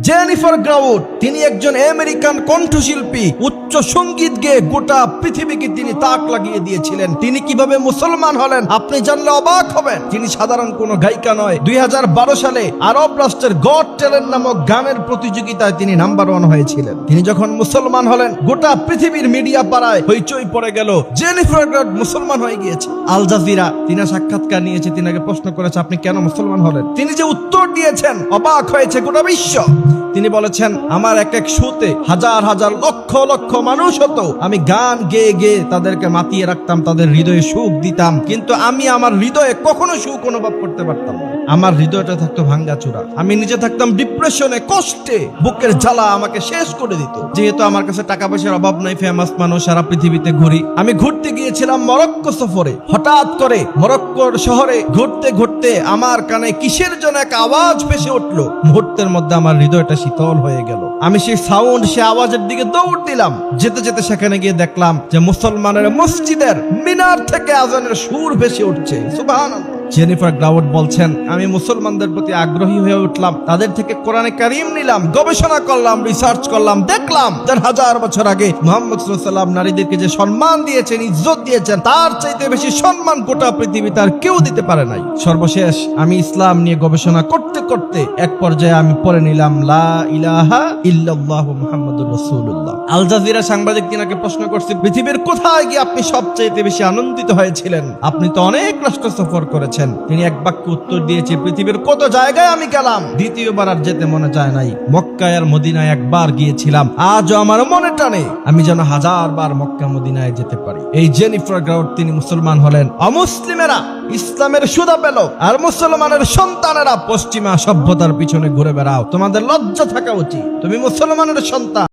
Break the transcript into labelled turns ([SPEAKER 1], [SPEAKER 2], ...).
[SPEAKER 1] Jennifer গ্রাউড তিনি একজন American কণ্ঠশিল্পী, উচ্চ সঙ্গীত গেয়ে গোটা পৃথিবীকে তিনি তাক লাগিয়ে দিয়েছিলেন। তিনি কিভাবে মুসলমান হলেন আপনি জানলে অবাক হবেন। তিনি সাধারণ কোনো গায়িকা নয়। 2012 সালে আরব রাষ্ট্রের গড ট্যালেন্ট নামক গানের প্রতিযোগিতায় তিনি নাম্বার 1 হয়েছিলেন। তিনি যখন মুসলমান হলেন গোটা পৃথিবীর মিডিয়া পাড়ায় হইচই পড়ে গেল, জেনিফার গ্রাউড মুসলমান হয়ে গিয়েছে। আল জাজিরা তিনি সাক্ষাৎকার নিয়েছে, তিনাকে প্রশ্ন করেছে আপনি কেন মুসলমান হলেন। তিনি যে উত্তর দিয়েছেন অবাক হয়েছে গোটা বিশ্ব। তিনি বলেছেন আমার এক এক শোতে হাজার হাজার লক্ষ লক্ষ মানুষ হতো, আমি গান গেয়ে গেয়ে তাদেরকে মাতিয়ে রাখতাম, তাদের হৃদয়ে সুখ দিতাম, কিন্তু আমি আমার হৃদয়ে কখনো সুখ অনুভব করতে পারতাম না। আমার হৃদয়টা থাকতো ভাঙ্গাচোরা, আমি নিজে থাকতাম ডিপ্রেশনে, কষ্টে, বুকের জ্বালা আমাকে শেষ করে দিত। যেহেতু আমার কাছে টাকা পয়সার অভাব নাই, ফেমাস মানুষ, সারা পৃথিবীতে ঘুরি। আমি ঘুরতে গিয়েছিলাম মরক্কো সফরে। হঠাৎ করে মরক্কোর শহরে ঘুরতে ঘুরতে আমার কানে কিসের জন্য এক আওয়াজ ভেসে উঠলো। মুহূর্তের মধ্যে আমার হৃদয়টা শীতল হয়ে গেল। আমি সেই সাউন্ড, সেই আওয়াজের দিকে দৌড় দিলাম। যেতে যেতে সেখানে গিয়ে দেখলাম যে মুসলমানের মসজিদের মিনার থেকে আজানের সুর ভেসে উঠছে। সুবহানাল্লাহ। জেনিফার গ্রাউড বলছেন আমি মুসলমানদের প্রতি আগ্রহী হয়ে উঠলাম, তাদের থেকে কোরআনে কারীম নিলাম, গবেষণা করলাম, রিসার্চ করলাম, দেখলাম 1000 বছর আগে মুহাম্মদ সাল্লাল্লাহু আলাইহি ওয়াসাল্লাম নারীদেরকে যে সম্মান দিয়েছেন, ইজ্জত দিয়েছেন, তার চাইতে বেশি সম্মান গোটা পৃথিবীতে আর কেউ দিতে পারে নাই। সর্বশেষ আমি ইসলাম নিয়ে গবেষণা করতে করতে এক পর্যায়ে আমি পড়ে নিলাম লা ইলাহা ইল্লাল্লাহু মুহাম্মাদুর রাসূলুল্লাহ। আল জাজিরা সাংবাদিক তিনাকে প্রশ্ন করছে পৃথিবীর কোথায় গিয়ে আপনি সবচেয়ে বেশি আনন্দিত হয়েছিলেন? আপনি তো অনেক রাষ্ট্র সফর করেছেন। তিনি এক বাক্যে উত্তর দিয়েছে পৃথিবীর কত জায়গায় আমি গেলাম, দ্বিতীয়বার আর যেতে মনে চায় নাই। মক্কায় আর মদিনায় একবার গিয়েছিলাম, আজও আমার মনে টানে আমি যেন 1000 বার মক্কা মদিনায় যেতে পারি। এই জেনিফার গ্রাউড তিনি মুসলমান হলেন। অমুসলিমেরা ইসলামের সুধা পেল, আর মুসলমানের সন্তানেরা পশ্চিমা সভ্যতার পিছনে ঘুরে বেড়াও। তোমাদের লজ্জা থাকা উচিত, তুমি মুসলমানের সন্তান।